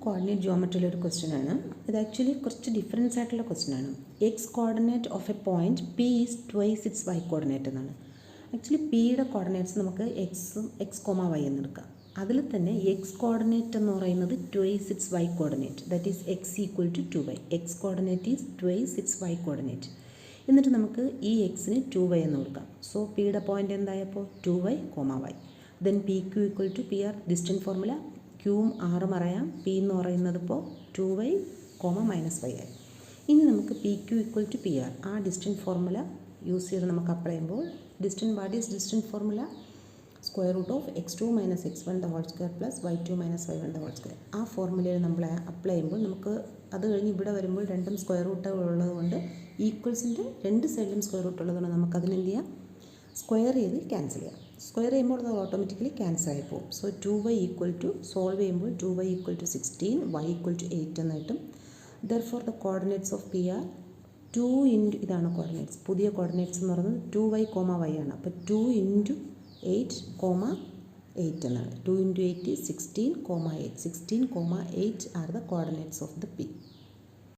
Coordinate ജിയോമെട്രിയിലെ ഒരു question ആണ്. ഇത് ആക്ച്വലി കുറച്ച് ഡിഫറൻസ് ആയിട്ടുള്ള ക്വസ്റ്റ്യൻ ആണ്. X coordinate of a point P is twice its y coordinate എന്നാണ്. ആക്ച്വലി പിയുടെ കോർഡിനേറ്റ്സ് നമുക്ക് എക്സ് കോമ വൈ എന്നെടുക്കാം. അതിൽ തന്നെ എക്സ് കോർഡിനേറ്റ് എന്ന് പറയുന്നത് twice its y coordinate, that is x equal to 2y. X coordinate is twice its y coordinate. എന്നിട്ട് നമുക്ക് ഈ എക്സിന് 2y എന്ന് കൊടുക്കാം. സോ പിയുടെ പോയിൻ്റ് എന്തായപ്പോൾ 2y, y. Then P Q equal to P R distance formula, ക്യൂവും ആറും അറിയാം. പി എന്ന് പറയുന്നത് ഇപ്പോൾ 2y, -y ആയി. ഇനി നമുക്ക് P Q equal to P R, ആ ഡിസ്റ്റൻറ്റ് ഫോർമുല യൂസ് ചെയ്ത് നമുക്ക് അപ്ലൈ ചെയ്യുമ്പോൾ what is distance formula? Square root of x2 - x1 the whole square plus y2 - y1 the whole square. ആ ഫോർമുലയിൽ നമ്മൾ അപ്ലൈ ചെയ്യുമ്പോൾ നമുക്ക് അത് കഴിഞ്ഞ് ഇവിടെ വരുമ്പോൾ രണ്ടും സ്ക്വയർ റൂട്ട് ഉള്ളതുകൊണ്ട് ഈക്വൽസിൻ്റെ രണ്ട് സൈഡിലും സ്ക്വയർ റൂട്ട് ഉള്ളതുകൊണ്ട് നമുക്കതിന് എന്ത് ചെയ്യാം? സ്ക്വയർ ചെയ്ത് ക്യാൻസൽ ചെയ്യാം. സ്ക്വയർ ചെയ്യുമ്പോൾ അത് ഓട്ടോമാറ്റിക്കലി ക്യാൻസൽ ആയി പോകും. So 2y equal to, solve ചെയ്യുമ്പോൾ 2y equal to 16, y equal to 8 എന്ന് കിട്ടും. Therefore the coordinates of P R 2 into, ഇതാണ് കോർഡിനേറ്റ്സ്, പുതിയ കോർഡിനേറ്റ്സ് എന്ന് പറയുന്നത് 2y, y ആണ്. അപ്പോൾ 2 ഇൻറ്റു 8, 8 എന്നാണ്. 2 into 8 is 16, 8. 16, 8 are the coordinates of the P.